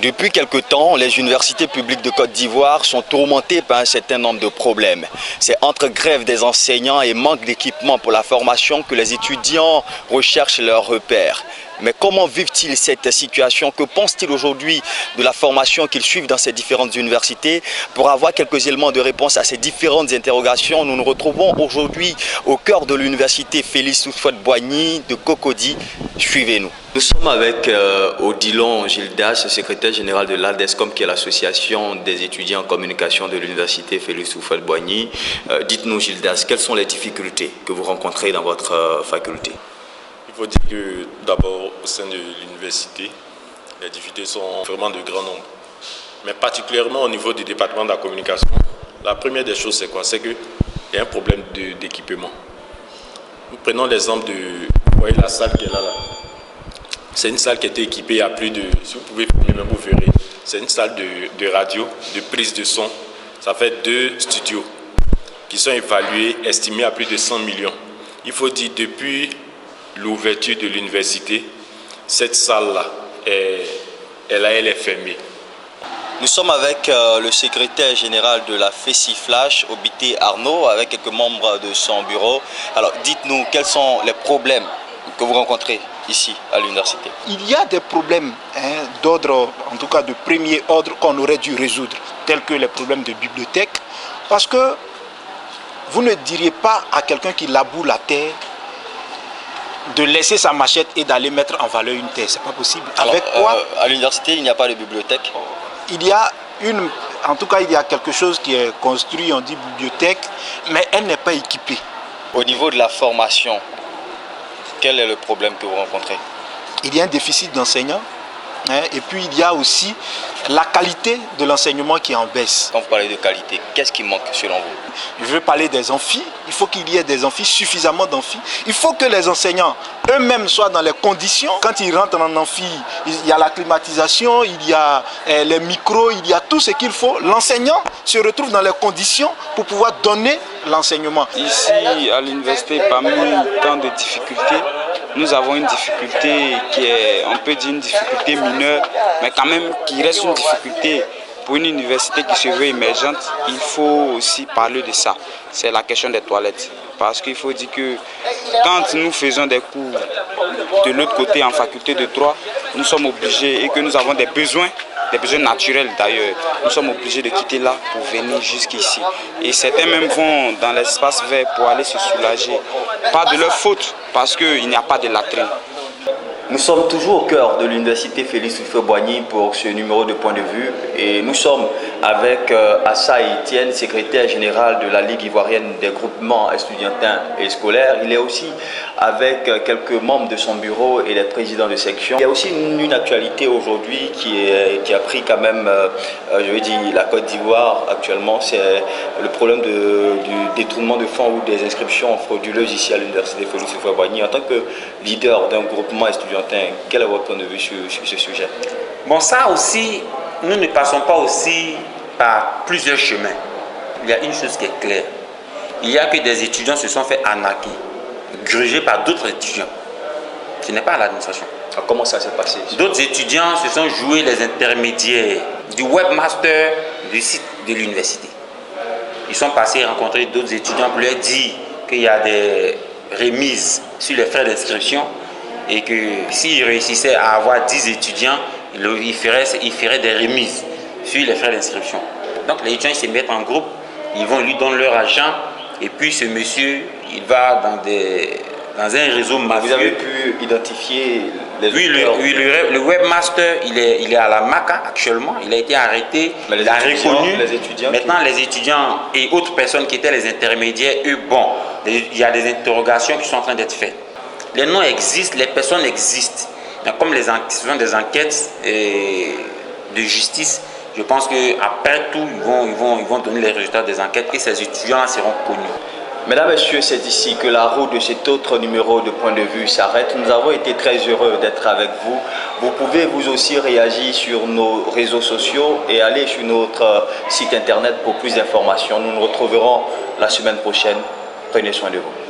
Depuis quelque temps, les universités publiques de Côte d'Ivoire sont tourmentées par un certain nombre de problèmes. C'est entre grève des enseignants et manque d'équipement pour la formation que les étudiants recherchent leurs repères. Mais comment vivent-ils cette situation? Que pensent-ils aujourd'hui de la formation qu'ils suivent dans ces différentes universités? Pour avoir quelques éléments de réponse à ces différentes interrogations, nous nous retrouvons aujourd'hui au cœur de l'université Félix Houphouët-Boigny de Cocody. Suivez-nous. Nous sommes avec Odilon Gildas, secrétaire général de l'ADESCOM, qui est l'association des étudiants en communication de l'université Félix Houphouët-Boigny. Dites-nous, Gildas, quelles sont les difficultés que vous rencontrez dans votre faculté? Il faut dire que d'abord, au sein de l'université, les difficultés sont vraiment de grand nombre. Mais particulièrement au niveau du département de la communication, la première des choses, c'est quoi? C'est qu'il y a un problème d'équipement. Nous prenons l'exemple de, vous voyez la salle qui est là. C'est une salle qui a été équipée à plus de, si vous pouvez filmer, même vous verrez, c'est une salle de radio, de prise de son. Ça fait 2 studios qui sont évalués, estimés à plus de 100 millions. Il faut dire, depuis l'ouverture de l'université, cette salle-là, elle est fermée. Nous sommes avec le secrétaire général de la FECIFLASH, Obité Arnaud, avec quelques membres de son bureau. Alors, dites-nous, quels sont les problèmes que vous rencontrez ici à l'université? Il y a des problèmes d'ordre, en tout cas de premier ordre, qu'on aurait dû résoudre, tels que les problèmes de bibliothèque, parce que vous ne diriez pas à quelqu'un qui laboure la terre de laisser sa machette et d'aller mettre en valeur une terre. C'est pas possible. Alors, avec quoi à l'université, il n'y a pas de bibliothèque? Il y a en tout cas, il y a quelque chose qui est construit, on dit bibliothèque, mais elle n'est pas équipée. Au niveau de la formation, quel est le problème que vous rencontrez? Il y a un déficit d'enseignants, et puis il y a aussi la qualité de l'enseignement qui est en baisse. Quand vous parlez de qualité, qu'est-ce qui manque selon vous? Je veux parler des amphis. Il faut qu'il y ait des amphis, suffisamment d'amphis. Il faut que les enseignants eux-mêmes soient dans les conditions. Quand ils rentrent en amphi, il y a la climatisation, il y a les micros, il y a tout ce qu'il faut. L'enseignant se retrouve dans les conditions pour pouvoir donner l'enseignement. Ici, à l'université, parmi tant de difficultés, nous avons une difficulté qui est, on peut dire, une difficulté mineure, mais quand même qui reste une difficulté. Pour une université qui se veut émergente, il faut aussi parler de ça. C'est la question des toilettes. Parce qu'il faut dire que quand nous faisons des cours de l'autre côté en faculté de droit, nous sommes obligés, et que nous avons des besoins naturels d'ailleurs, nous sommes obligés de quitter là pour venir jusqu'ici. Et certains même vont dans l'espace vert pour aller se soulager. Pas de leur faute, parce qu'il n'y a pas de latrine. Nous sommes toujours au cœur de l'université Félix Houphouët-Boigny pour ce numéro de point de vue et nous sommes avec Assa Etienne, secrétaire général de la Ligue ivoirienne des groupements estudiantins et scolaires. Il est aussi avec quelques membres de son bureau et les présidents de section. Il y a aussi une actualité aujourd'hui qui a pris quand même, je veux dire, la Côte d'Ivoire actuellement, c'est le problème du détournement de fonds ou des inscriptions frauduleuses ici à l'université Félix Houphouët-Boigny. En tant que leader d'un groupement estudiantin, quel est votre point de vue sur ce sujet? Bon, ça aussi, nous ne passons pas aussi par plusieurs chemins. Il y a une chose qui est claire. Il y a que des étudiants se sont fait arnaquer, grugés par d'autres étudiants. Ce n'est pas à l'administration. Comment ça s'est passé? D'autres étudiants se sont joués les intermédiaires du webmaster du site de l'université. Ils sont passés rencontrer d'autres étudiants pour leur dire qu'il y a des remises sur les frais d'inscription et que s'ils réussissaient à avoir 10 étudiants, ils feraient des remises sur les frais d'inscription. Donc les étudiants ils se mettent en groupe, ils vont lui donner leur argent et puis ce monsieur, il va dans un réseau mafieux. Vous avez pu identifier les Oui, le webmaster, il est à la MACA actuellement, il a été arrêté, il a reconnu. Maintenant, les étudiants et autres personnes qui étaient les intermédiaires, eux, bon, il y a des interrogations qui sont en train d'être faites. Les noms existent, les personnes existent. Mais comme ce sont des enquêtes de justice, je pense qu'après tout, ils vont donner les résultats des enquêtes et ces étudiants seront connus. Mesdames, Messieurs, c'est ici que la route de cet autre numéro de point de vue s'arrête. Nous avons été très heureux d'être avec vous. Vous pouvez vous aussi réagir sur nos réseaux sociaux et aller sur notre site internet pour plus d'informations. Nous nous retrouverons la semaine prochaine. Prenez soin de vous.